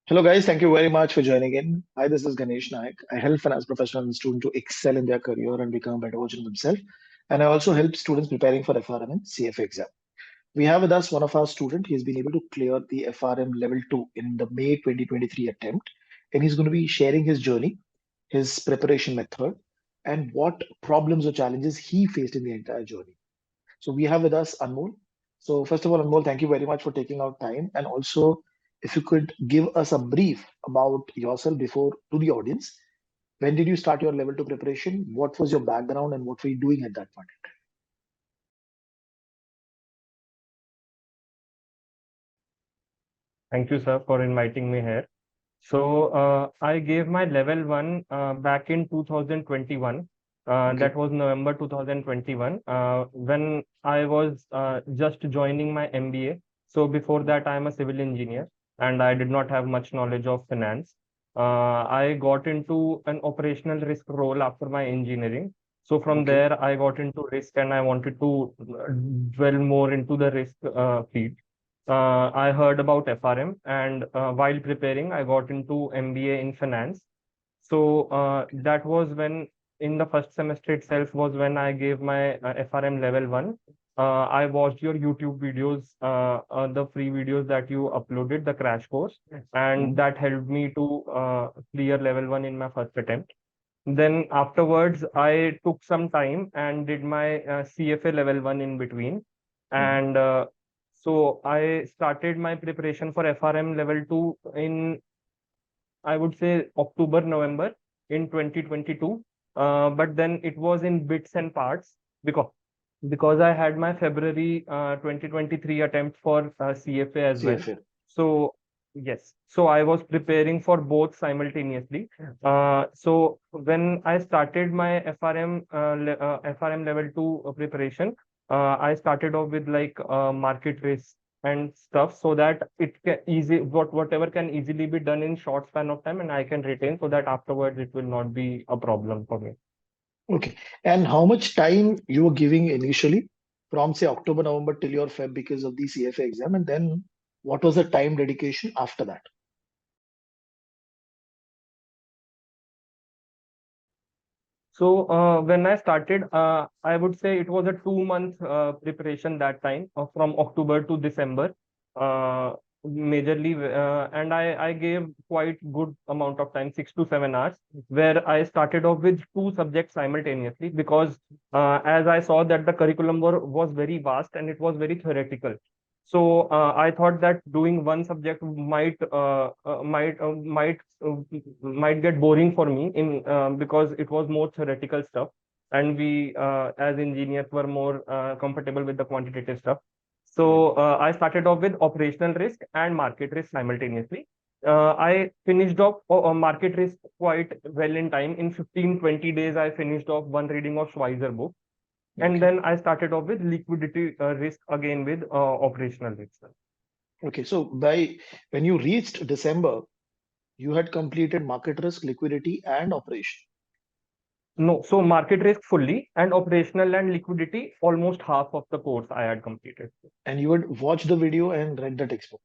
Hello, guys. Thank you very much for joining in. Hi, this is Ganesh Naik. I help finance professionals and students to excel in their career and become a better version of themselves. And I also help students preparing for FRM and CFA exam. We have with us one of our students. He's been able to clear the FRM Level 2 in the May 2023 attempt. And he's going to be sharing his journey, his preparation method, and what problems or challenges he faced in the entire journey. So we have with us Anmol. So first of all, Anmol, thank you very much for taking out time. And also, if you could give us a brief about yourself before to the audience. When did you start your level two preparation? What was your background and what were you doing at that point? Thank you, sir, for inviting me here. I gave my level one back in 2021. Okay. That was November 2021, when I was just joining my MBA. So before that, I'm a civil engineer and I did not have much knowledge of finance. I got into an operational risk role after my engineering. So from Okay. there, I got into risk and I wanted to dwell more into the risk field. I heard about FRM, and while preparing, I got into MBA in finance. That was when, in the first semester itself, was when I gave my FRM level one. I watched your YouTube videos, the free videos that you uploaded, the crash course, and Mhm. that helped me to clear level one in my first attempt. Then afterwards, I took some time and did my CFA level one in between. Mhm. And so I started my preparation for FRM level two in, I would say, October, November in 2022. But then it was in bits and parts because I had my February 2023 attempt for CFA as well. CFA. So yes, so I was preparing for both simultaneously. So when I started my FRM level 2 preparation, I started off with like market risk and stuff, so that it can whatever can easily be done in short span of time and I can retain, so that afterwards it will not be a problem for me. Okay. And how much time you were giving initially from say October, November till your Feb because of the CFA exam? And then what was the time dedication after that? When I started, I would say it was a 2 month preparation that time, from October to December, uh, majorly, and I gave quite good amount of time, 6 to 7 hours, where I started off with two subjects simultaneously because as I saw that the curriculum was very vast and it was very theoretical. So I thought that doing one subject might get boring for me in because it was more theoretical stuff, and we as engineers were more comfortable with the quantitative stuff. Right. I started off with operational risk and market risk simultaneously. I finished off market risk quite well in time. In 15-20 days, I finished off one reading of Schweizer book, and Okay. then I started off with liquidity risk again with operational risk. Okay. So by when you reached December, you had completed market risk, liquidity, and operation. No, so market risk fully and operational and liquidity, almost half of the course I had completed. And you would watch the video and read the textbook,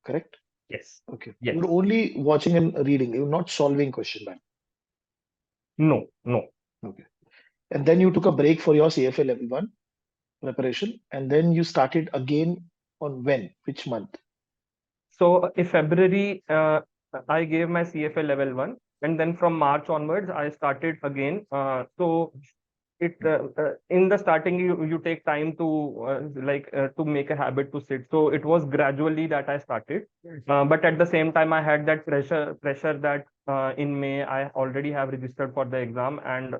correct? Yes. Okay. You were Yes. only watching and reading. You were not solving question bank. No, no. Okay. And then you took a break for your CFA level one preparation, and then you started again on when? Which month? So in February, I gave my CFA level one, and then from March onwards, I started again. It in the starting, you take time to to make a habit to sit. So it was gradually that I started, but at the same time, I had that pressure that in May I already have registered for the exam, and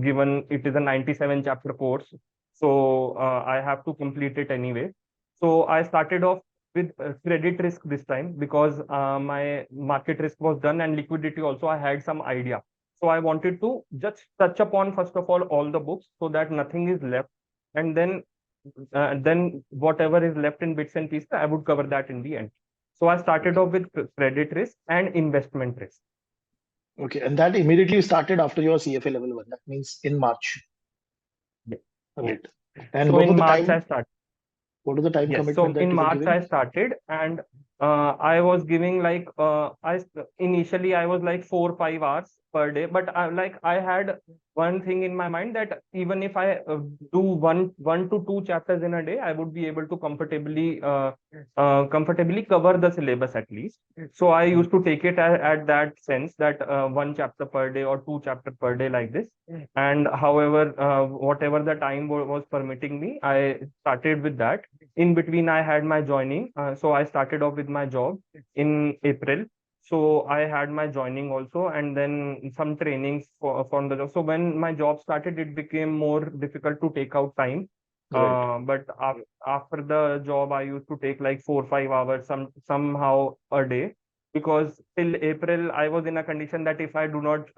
given it is a 97 chapter course, so I have to complete it anyway. So I started off with credit risk this time because my market risk was done, and liquidity also I had some idea. So I wanted to just touch upon first of all the books so that nothing is left, and then whatever is left in bits and pieces, I would cover that in the end. So I started Okay. off with credit risk and investment risk. Okay. And that immediately started after your CFA level one. That means in March. Yeah. Yes. Right. And So what was in the March I time? started. What was the time Yes. commitment So that in you were March I giving? started, and I was giving like initially I was like 4 5 hours per day, but I had one thing in my mind that even if I do one to two chapters in a day, I would be able to comfortably cover the syllabus at least. So I Hmm. used to take it at that sense that one chapter per day or two chapter per day like this. And however, whatever the time was permitting me, I started with that. In between I had my joining, so I started off with my job in April. So I had my joining also, and then some trainings for the job. So when my job started, it became more difficult to take out time. Right. But after the job, I used to take like 4 5 hours somehow a day, because till April I was in a condition that if I do not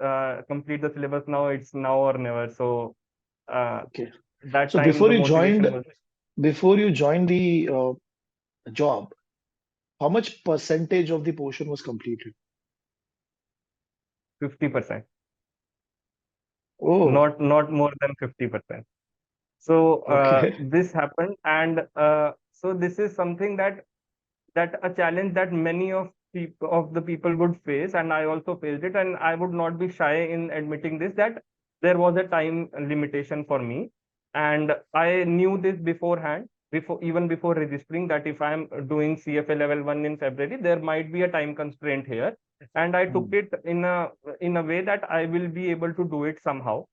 complete the syllabus now, it's now or never. So uh, Okay. that So time the motivation was before you joined the job, how much percentage of the portion was completed? 50%. Oh, Not more than 50%. So okay. this happened, and so this is something that a challenge that many of the people would face, and I also faced it, and I would not be shy in admitting this, that there was a time limitation for me, and I knew this beforehand, before registering, that if I'm doing CFA level 1 in February, there might be a time constraint here, and I took Hmm. it in a way that I will be able to do it somehow.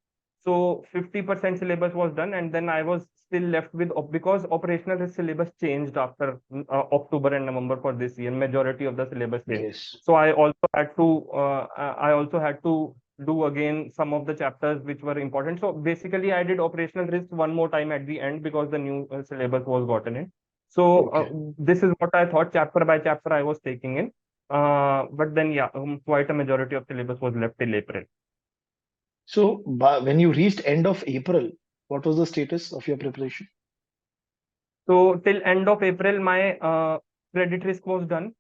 So 50% syllabus was done, and then I was still left with, because operational syllabus changed after October and November for this year. Majority of the syllabus changed. Yes. So I also had to do again some of the chapters which were important. So basically, I did operational risk one more time at the end because the new syllabus was gotten in. So Okay. this is what I thought, chapter by chapter I was taking in. But then yeah, quite a majority of syllabus was left till April. So when you reached end of April, what was the status of your preparation? So till end of April, my credit risk was done,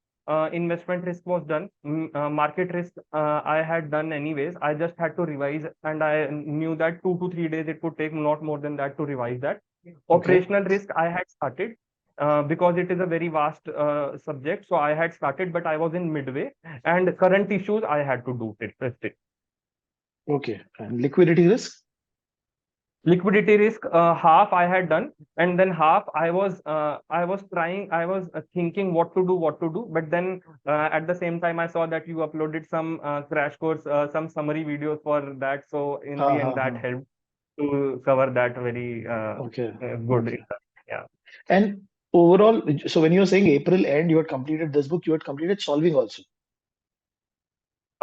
investment risk was done, market risk I had done anyways. I just had to revise, and I knew that 2 to 3 days it would take, not more than that, to revise that. Okay. Operational risk I had started, because it is a very vast subject. So I had started, but I was in midway, and current issues I had to do it. Okay. And liquidity risk? Liquidity risk, half I had done, and then half I was thinking what to do, but then at the same time I saw that you uploaded some crash course, some summary videos for that, so in Ha the ha end that ha. helped to cover that very Okay. good. Okay. Yeah. And overall, so when you're saying April end, you had completed this book, you had completed solving also,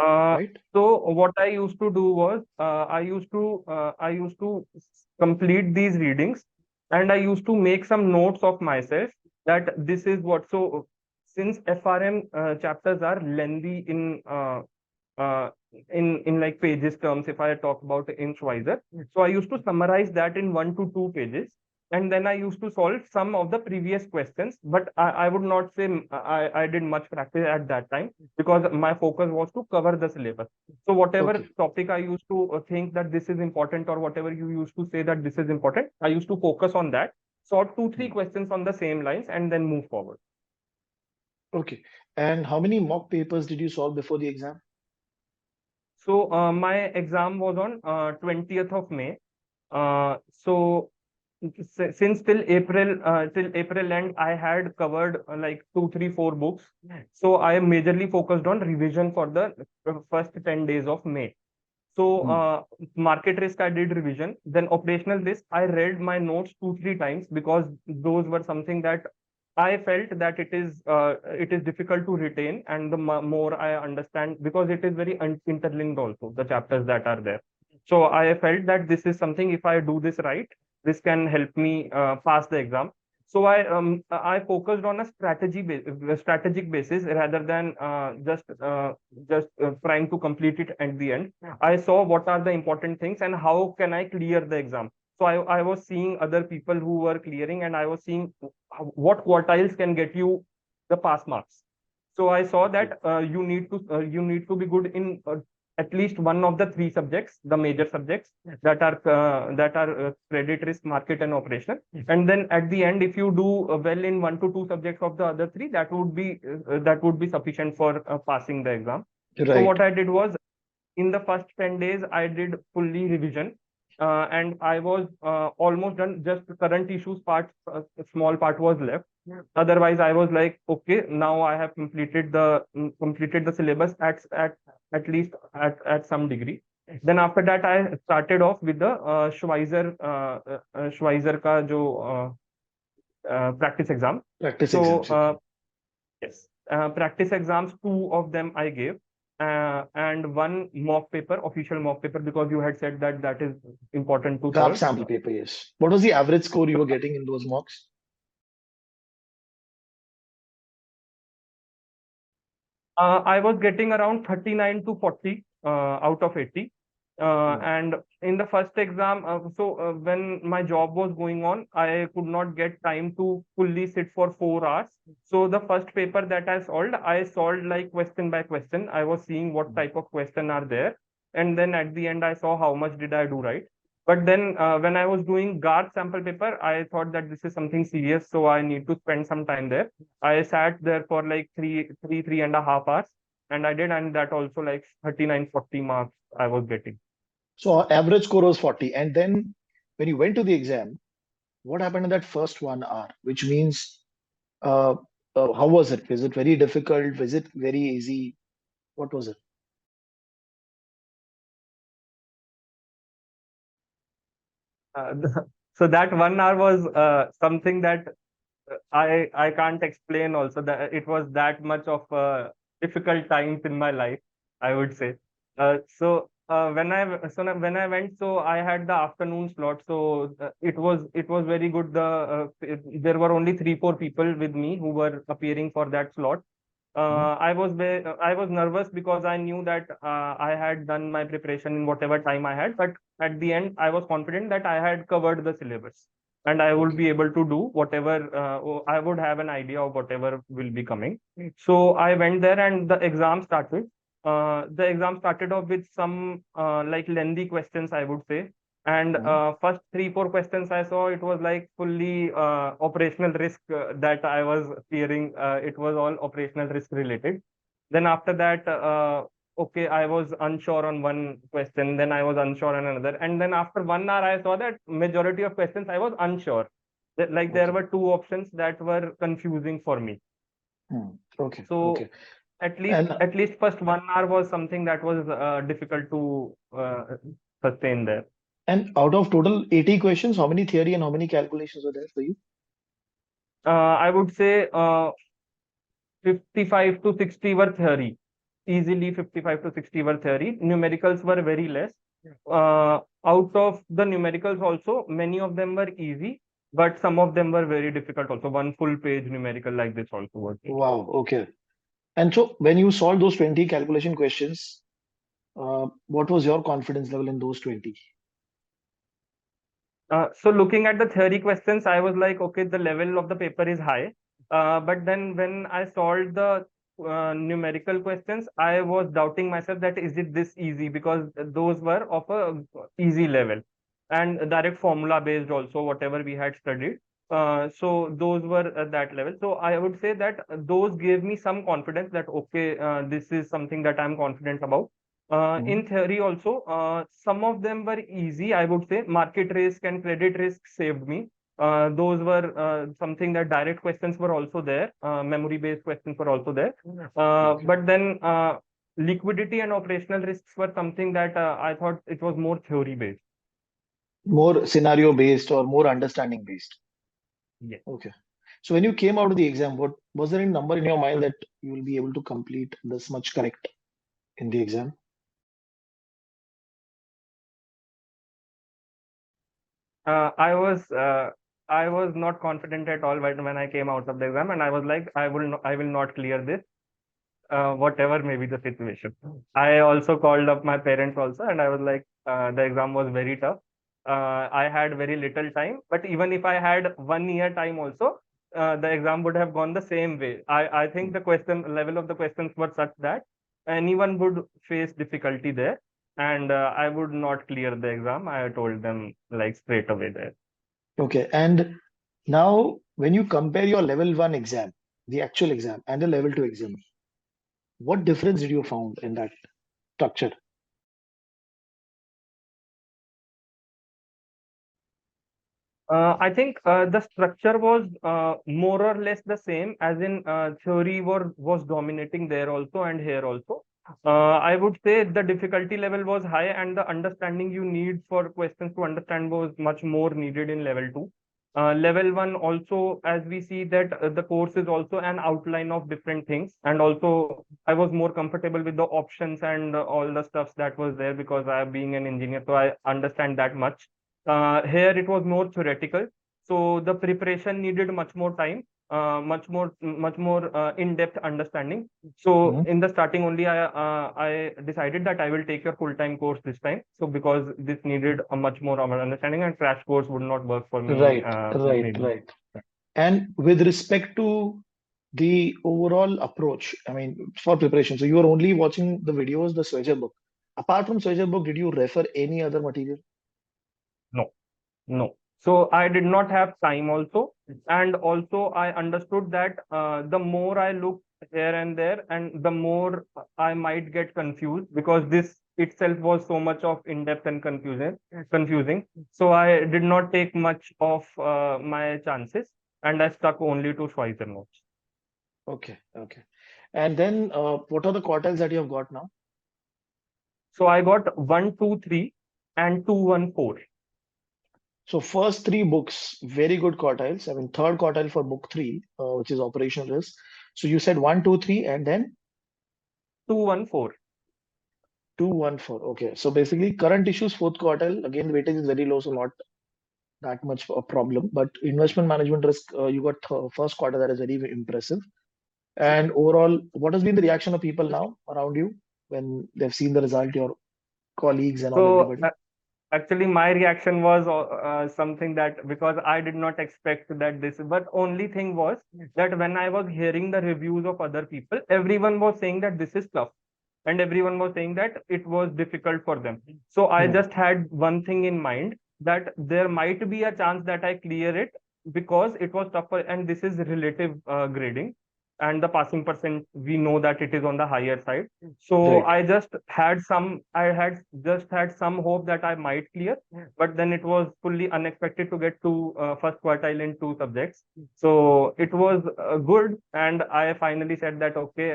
Uh, right? so what I used to do was, I used to complete these readings, and I used to make some notes of myself, that this is what. So since FRM chapters are lengthy uh, in like pages terms, if I talk about inch wiser, so I used to summarize that in 1 to 2 pages, and then I used to solve some of the previous questions. But I would not say I did much practice at that time, because my focus was to cover the syllabus. So whatever Okay. topic I used to think that this is important, or whatever you used to say that this is important, I used to focus on that, sort two, three Hmm. questions on the same lines, and then move forward. Okay. And how many mock papers did you solve before the exam? So my exam was on 20th of May. So since till April end, I had covered like 2 3 4 books. So I am majorly focused on revision for the first 10 days of May. So Hmm. market risk I did revision. Then operational risk I read my notes 2 3 times, because those were something that I felt that it is difficult to retain, and the more I understand, because it is very interlinked also, the chapters that are there. So I felt that this is something, if I do this right, this can help me pass the exam. So I focused on a strategic basis, rather than just trying to complete it at the end. I saw what are the important things and how can I clear the exam. So I was seeing other people who were clearing, and I was seeing what quartiles can get you the pass marks. So I saw Okay. that you need to be good in at least one of the three subjects, the major subjects that are credit risk, market, and operational. And then at the end, if you do well in one to two subjects of the other three, that would be sufficient for passing the exam. So Right. what I did was, in the first 10 days, I did fully revision. And I was almost done. Just the current issues part, a small part was left. Yeah. Otherwise, I was like, okay, now I have completed the syllabus at least at some degree. Then after that, I started off with the Schweizer ka jo practice exam. Practice So exams. Okay. yes, practice exams, two of them I gave, and one mock paper, official mock paper, because you had said that that is important to Draft solve. sample paper, yes. What was the average score you were getting in those mocks? I was getting around 39 to 40 out of 80. Wow. And in the first exam, when my job was going on, I could not get time to fully sit for 4 hours. So the first paper that I solved like question by question. I was seeing what type of question are there. And then at the end, I saw how much did I do right. But then when I was doing guard sample paper, I thought that this is something serious. So I need to spend some time there. I sat there for like 3.5 hours, and I did, and that also like 39, 40 marks I was getting. So our average score was 40. And then when you went to the exam, what happened in that first 1 hour? Which means, uh, how was it? Was it very difficult? Was it very easy? What was it? Uh, so that 1 hour was something that I can't explain. Also, that it was that much of difficult times in my life, I would say. When I went, so I had the afternoon slot. So it was very good. There were only 3-4 people with me who were appearing for that slot. Mhm. I was nervous because I knew that I had done my preparation in whatever time I had, but at the end I was confident that I had covered the syllabus and I would Okay. be able to do whatever. I would have an idea of whatever will be coming. So I went there and the exam started. The exam started off with some like lengthy questions, I would say. And Mhm. first 3-4 questions I saw, it was like fully operational risk that I was fearing. It was all operational risk related. Then after that, okay, I was unsure on one question, then I was unsure on another, and then after 1 hour, I saw that majority of questions I was unsure. Like there Okay. were two options that were confusing for me. Hmm. Okay. So Okay. at least And at least first 1 hour was something that was difficult to sustain there. and out of total 80 questions, how many theory and how many calculations were there for you? I would say 55 to 60 were theory. Easily 55 to 60 were theory. Numericals were very less. Out of the numericals also, many of them were easy, but some of them were very difficult also. One full page numerical like this also was. Wow. Okay. And so when you solved those 20 calculation questions, what was your confidence level in those 20? So looking at the theory questions, I was like, okay, the level of the paper is high. But then when I solved the numerical questions, I was doubting myself that is it this easy, because those were of a easy level and direct formula based also, whatever we had studied. So those were at that level. So I would say that those gave me some confidence that okay, this is something that I'm confident about. In Mhm. theory also, some of them were easy, I would say. Market risk and credit risk saved me. Those were something that direct questions were also there. Memory-based questions were also there. Okay. But then liquidity and operational risks were something that I thought it was more theory-based. More scenario based or more understanding based. Yes. Okay. So when you came out of the exam, what was there any number in your mind that you will be able to complete this much correct in the exam? Uh, I was uh, I was not confident at all when I came out of the exam, and I was like, I will not clear this, whatever may be the situation. I also called up my parents also, and I was like, the exam was very tough. I had very little time, but even if I had 1 year time also, the exam would have gone the same way. I think the question level of the questions were such that anyone would face difficulty there, and I would not clear the exam. I told them like straight away there. Okay. And now, when you compare your level one exam, the actual exam, and the level two exam, what difference did you found in that structure? I think the structure was more or less the same, as in theory was dominating there also and here also. I would say the difficulty level was high, and the understanding you need for questions to understand was much more needed in level two. Level one also, as we see that the course is also an outline of different things, and also I was more comfortable with the options and all the stuffs that was there because I being an engineer, so I understand that much. Here it was more theoretical, so the preparation needed much more time, much more in-depth understanding. So Mhm. in the starting only, I decided that I will take your full-time course this time. So because this needed a much more of an understanding, and crash course would not work for me, Right, right, maybe. right. And with respect to the overall approach, I mean, for preparation, so you were only watching the videos, the Swagger book. Apart from Swagger book, did you refer any other material? No. No. So I did not have time also. And also I understood that the more I look here and there, and the more I might get confused because this itself was so much of in-depth and confusing. So I did not take much of my chances, and I stuck only to Schweizer notes. Okay, okay. And then what are the quartiles that you have got now? So I got 1, 2, 3 and 2, 1, 4. So first three books, very good quartiles. I mean, third quartile for book three, which is operational risk. So you said one, two, three, and then 2, 1, 4. two, one, four. Okay. So basically, current issues, fourth quartile. Again, weightage is very low, so not that much a problem. But investment management risk, you got first quarter that is very impressive. And overall, what has been the reaction of people now around you when they've seen the result, your colleagues and all, So everybody? actually, my reaction was something that because I did not expect that this, but only thing was that when I was hearing the reviews of other people, everyone was saying that this is tough, and everyone was saying that it was difficult for them. So I Hmm. just had one thing in mind, that there might be a chance that I clear it because it was tougher, and this is relative grading, and the passing percent we know that it is on the higher side. So Right. I had just had some hope that I might clear, but then it was fully unexpected to get to first quartile in two subjects. So it was good, and I finally said that okay,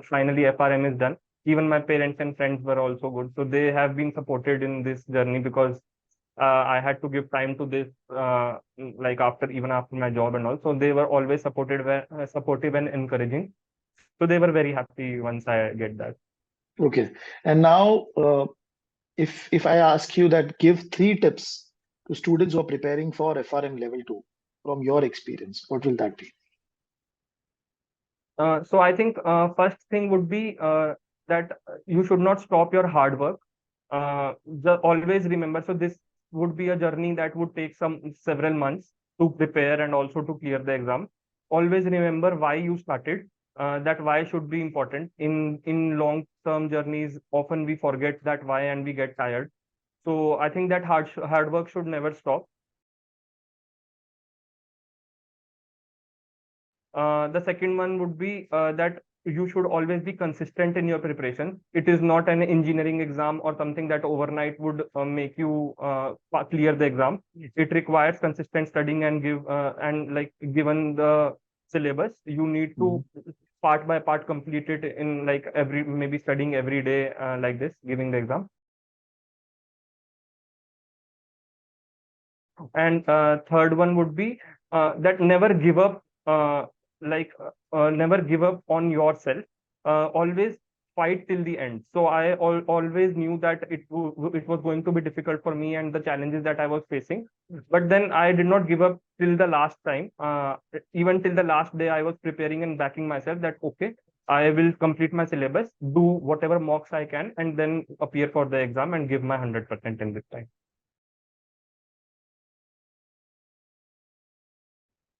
finally FRM is done. Even my parents and friends were also good, so they have been supported in this journey because I had to give time to this, like after even after my job and all. So they were always supportive and encouraging. So they were very happy once I get that. Okay. And now, if I ask you that, give three tips to students who are preparing for FRM level two from your experience, what will that be? So I think first thing would be that you should not stop your hard work. Always remember. So this would be a journey that would take some several months to prepare and also to clear the exam. Always remember why you started. That why should be important. In long term journeys, often we forget that why and we get tired. So I think that hard work should never stop. The second one would be that you should always be consistent in your preparation. It is not an engineering exam or something that overnight would make you clear the exam. It requires consistent studying and like given the syllabus, you need Mhm. to part by part complete it in like every maybe studying every day like this, giving the exam. And third one would be that never give up, never give up on yourself. Always fight till the end. So always knew that it was going to be difficult for me and the challenges that I was facing. But then I did not give up till the last time. Even till the last day, I was preparing and backing myself that okay, I will complete my syllabus, do whatever mocks I can, and then appear for the exam and give my 100% in this time.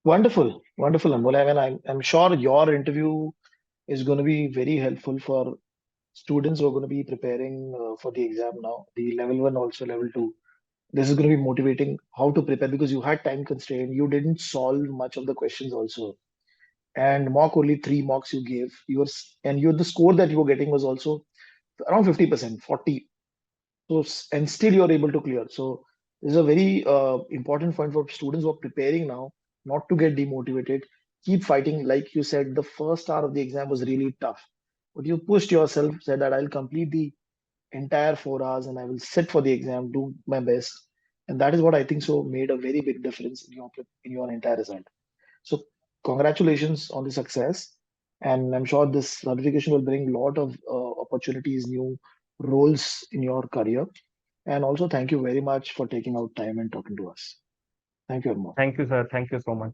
Wonderful, wonderful, Anmol. I mean, I'm sure your interview is going to be very helpful for students who are going to be preparing for the exam now, the level one, also level two. This is going to be motivating how to prepare because you had time constraint. You didn't solve much of the questions also. And mock only three mocks you gave. And the score that you were getting was also around 50%, 40. So, and still you're able to clear. So this is a very important point for students who are preparing now, not to get demotivated. Keep fighting. Like you said, the first hour of the exam was really tough, but you pushed yourself, said that I'll complete the entire 4 hours and I will sit for the exam, do my best. And that is what I think so made a very big difference in your entire result. So congratulations on the success. And I'm sure this certification will bring a lot of opportunities, new roles in your career. And also thank you very much for taking out time and talking to us. Thank you, Anmol. Thank you, sir. Thank you so much.